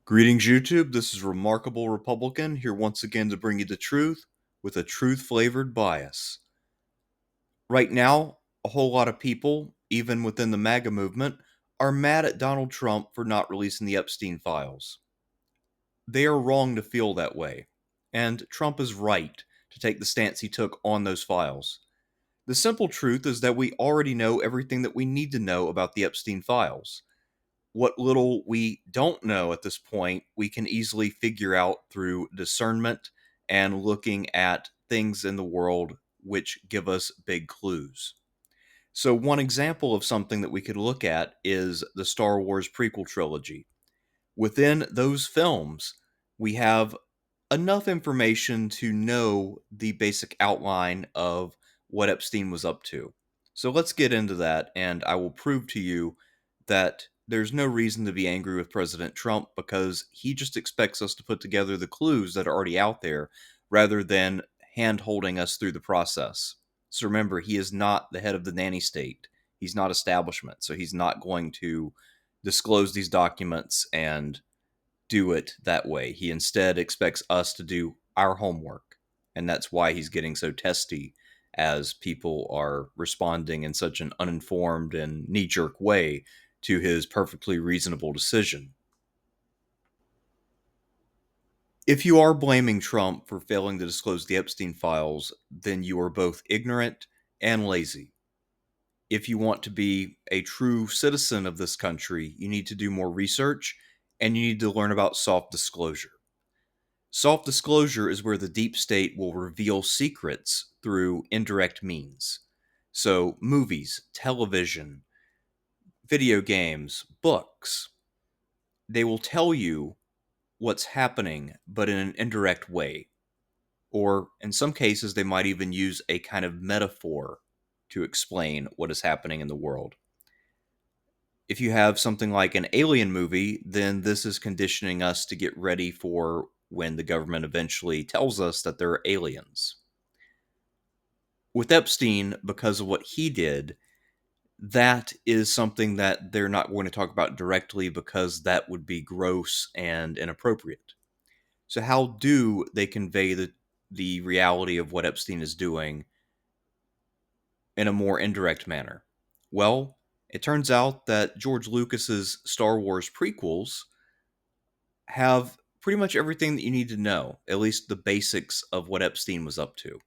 Greetings, YouTube. This is Remarkable Republican here once again to bring you the truth with a truth flavored bias. Right now, a whole lot of people, even within the MAGA movement, are mad at Donald Trump for not releasing the Epstein files. They are wrong to feel that way, and Trump is right to take the stance he took on those files. The simple truth is that we already know everything that we need to know about the Epstein files. What little we don't know at this point, we can easily figure out through discernment and looking at things in the world which give us big clues. So, one example of something that we could look at is the Star Wars prequel trilogy. Within those films, we have enough information to know the basic outline of what Epstein was up to. So let's get into that, and I will prove to you that there's no reason to be angry with President Trump because he just expects us to put together the clues that are already out there rather than hand holding us through the process. So remember, he is not the head of the nanny state. He's not establishment, so he's not going to disclose these documents and do it that way. He instead expects us to do our homework. And that's why he's getting so testy as people are responding in such an uninformed and knee jerk way to his perfectly reasonable decision. If you are blaming Trump for failing to disclose the Epstein files, then you are both ignorant and lazy. If you want to be a true citizen of this country, you need to do more research and you need to learn about soft disclosure. Soft disclosure is where the deep state will reveal secrets through indirect means. So, movies, television, video games, books, they will tell you what's happening, but in an indirect way. Or in some cases, they might even use a kind of metaphor to explain what is happening in the world. If you have something like an alien movie, then this is conditioning us to get ready for when the government eventually tells us that there are aliens. With Epstein, because of what he did, that is something that they're not going to talk about directly because that would be gross and inappropriate. So, how do they convey the reality of what Epstein is doing in a more indirect manner? Well, it turns out that George Lucas's Star Wars prequels have pretty much everything that you need to know, at least the basics of what Epstein was up to.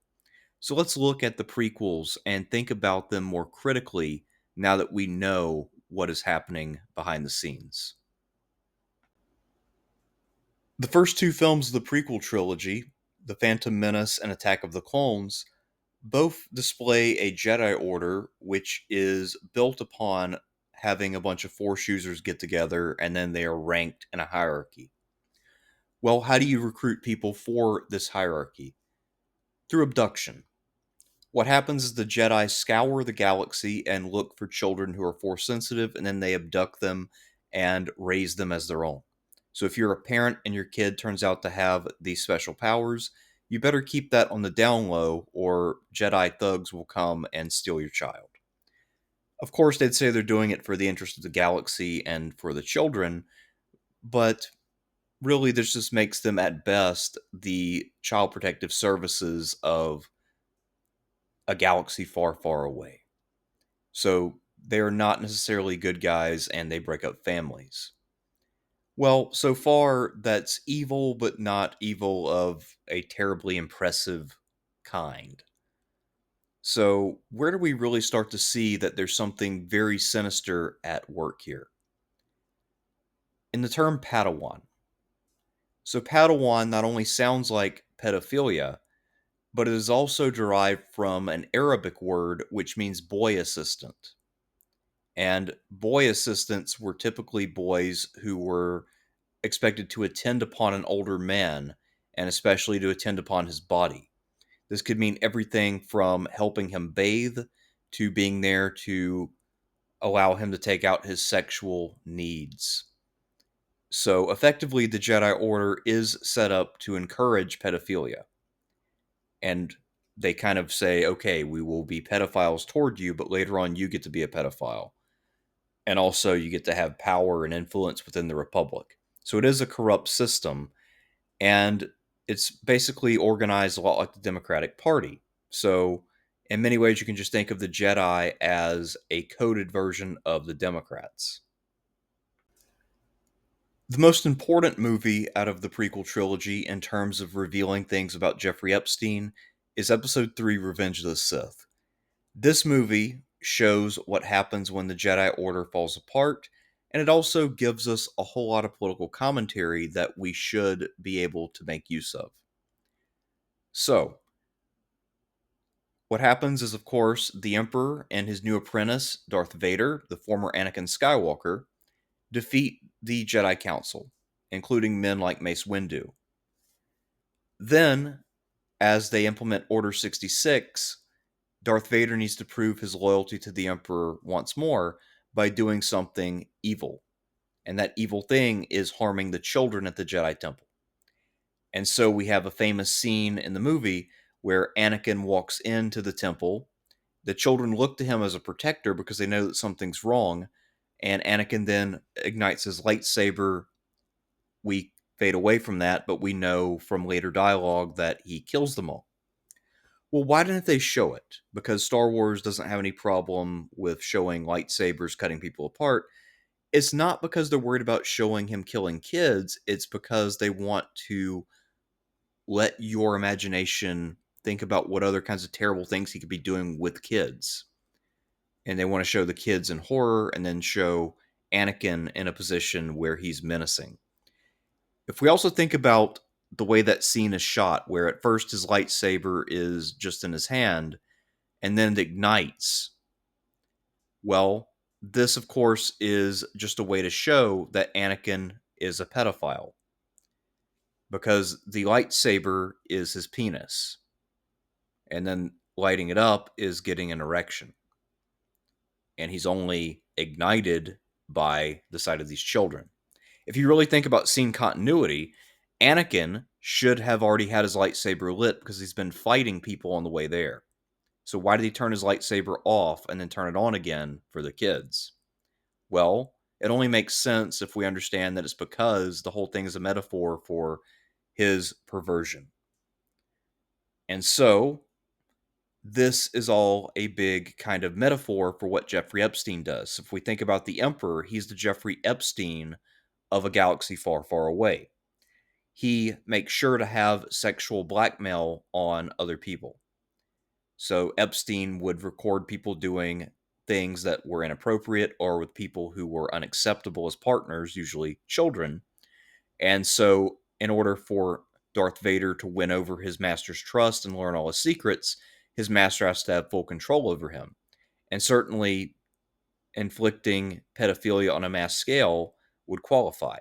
So let's look at the prequels and think about them more critically now that we know what is happening behind the scenes. The first two films of the prequel trilogy, The Phantom Menace and Attack of the Clones, both display a Jedi Order which is built upon having a bunch of Force users get together and then they are ranked in a hierarchy. Well, how do you recruit people for this hierarchy? Through abduction. What happens is the Jedi scour the galaxy and look for children who are Force sensitive, and then they abduct them and raise them as their own. So if you're a parent and your kid turns out to have these special powers, you better keep that on the down low, or Jedi thugs will come and steal your child. Of course, they'd say they're doing it for the interest of the galaxy and for the children, but really, this just makes them, at best, the child protective services of a galaxy far, far away. So they are not necessarily good guys and they break up families. Well, so far, that's evil, but not evil of a terribly impressive kind. So, where do we really start to see that there's something very sinister at work here? In the term Padawan. So, Padawan not only sounds like pedophilia, but it is also derived from an Arabic word which means boy assistant. And boy assistants were typically boys who were expected to attend upon an older man, and especially to attend upon his body. This could mean everything from helping him bathe to being there to allow him to take out his sexual needs. So effectively, the Jedi Order is set up to encourage pedophilia. And they kind of say, okay, we will be pedophiles toward you, but later on you get to be a pedophile. And also you get to have power and influence within the Republic. So it is a corrupt system, and it's basically organized a lot like the Democratic Party. So, in many ways, you can just think of the Jedi as a coded version of the Democrats. The most important movie out of the prequel trilogy in terms of revealing things about Jeffrey Epstein is Episode 3 Revenge of the Sith. This movie shows what happens when the Jedi Order falls apart, and it also gives us a whole lot of political commentary that we should be able to make use of. So, what happens is, of course, the Emperor and his new apprentice, Darth Vader, the former Anakin Skywalker, defeat the Jedi Council, including men like Mace Windu. Then, as they implement Order 66, Darth Vader needs to prove his loyalty to the Emperor once more by doing something evil. And that evil thing is harming the children at the Jedi Temple. And so we have a famous scene in the movie where Anakin walks into the temple. The children look to him as a protector because they know that something's wrong. And Anakin then ignites his lightsaber. We fade away from that, but we know from later dialogue that he kills them all. Well, why didn't they show it? Because Star Wars doesn't have any problem with showing lightsabers cutting people apart. It's not because they're worried about showing him killing kids, it's because they want to let your imagination think about what other kinds of terrible things he could be doing with kids. And they want to show the kids in horror and then show Anakin in a position where he's menacing. If we also think about the way that scene is shot, where at first his lightsaber is just in his hand and then it ignites, well, this, of course, is just a way to show that Anakin is a pedophile because the lightsaber is his penis, and then lighting it up is getting an erection. And he's only ignited by the sight of these children. If you really think about scene continuity, Anakin should have already had his lightsaber lit because he's been fighting people on the way there. So why did he turn his lightsaber off and then turn it on again for the kids? Well, it only makes sense if we understand that it's because the whole thing is a metaphor for his perversion. And so, this is all a big kind of metaphor for what Jeffrey Epstein does. If we think about the Emperor, he's the Jeffrey Epstein of a galaxy far, far away. He makes sure to have sexual blackmail on other people. So Epstein would record people doing things that were inappropriate or with people who were unacceptable as partners, usually children. And so, in order for Darth Vader to win over his master's trust and learn all his secrets, his master has to have full control over him. And certainly, inflicting pedophilia on a mass scale would qualify.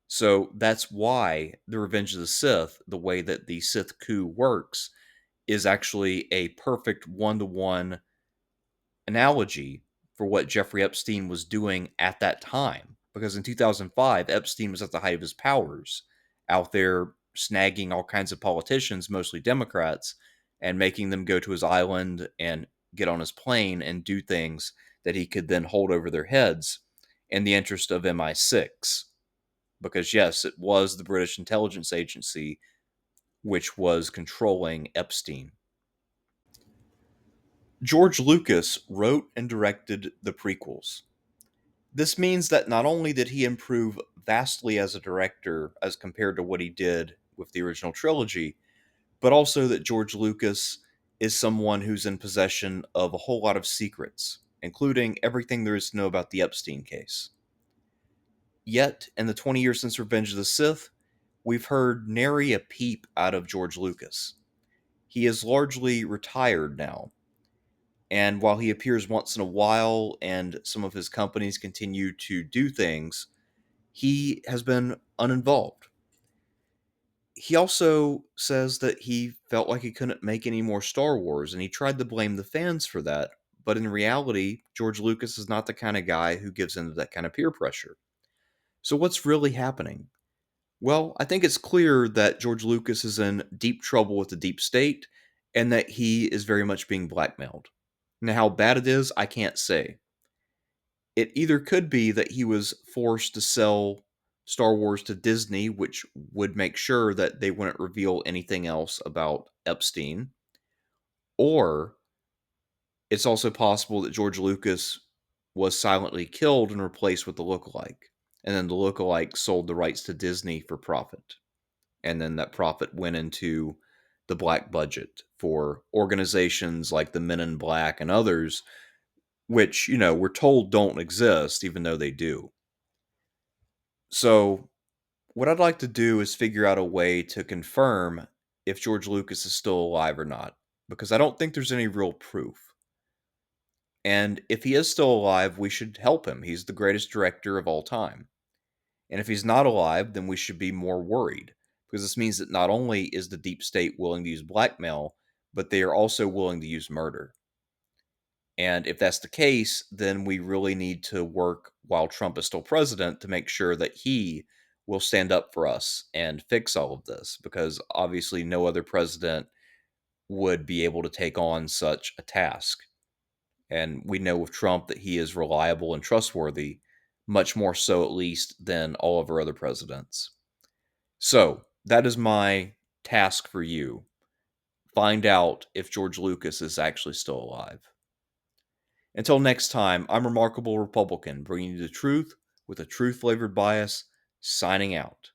So, that's why the Revenge of the Sith, the way that the Sith coup works, is actually a perfect one-to-one analogy for what Jeffrey Epstein was doing at that time. Because in 2005, Epstein was at the height of his powers, out there snagging all kinds of politicians, mostly Democrats, and making them go to his island and get on his plane and do things that he could then hold over their heads in the interest of MI6. Because, yes, it was the British intelligence agency which was controlling Epstein. George Lucas wrote and directed the prequels. This means that not only did he improve vastly as a director as compared to what he did with the original trilogy, but also that George Lucas is someone who's in possession of a whole lot of secrets, including everything there is to know about the Epstein case. Yet, in the 20 years since Revenge of the Sith, we've heard nary a peep out of George Lucas. He is largely retired now, and while he appears once in a while and some of his companies continue to do things, he has been uninvolved. He also says that he felt like he couldn't make any more Star Wars, and he tried to blame the fans for that. But in reality, George Lucas is not the kind of guy who gives into that kind of peer pressure. So, what's really happening? Well, I think it's clear that George Lucas is in deep trouble with the deep state and that he is very much being blackmailed. Now, how bad it is, I can't say. It either could be that he was forced to sell Star Wars to Disney, which would make sure that they wouldn't reveal anything else about Epstein. Or it's also possible that George Lucas was silently killed and replaced with a lookalike. And then the lookalike sold the rights to Disney for profit. And then that profit went into the black budget for organizations like the Men in Black and others, which, we're told don't exist, even though they do. So, what I'd like to do is figure out a way to confirm if George Lucas is still alive or not, because I don't think there's any real proof. And if he is still alive, we should help him. He's the greatest director of all time. And if he's not alive, then we should be more worried, because this means that not only is the deep state willing to use blackmail, but they are also willing to use murder. And if that's the case, then we really need to work while Trump is still president to make sure that he will stand up for us and fix all of this, because obviously no other president would be able to take on such a task. And we know with Trump that he is reliable and trustworthy, much more so at least than all of our other presidents. So that is my task for you. Find out if George Lucas is actually still alive. Until next time, I'm Remarkable Republican, bringing you the truth with a truth flavored bias, signing out.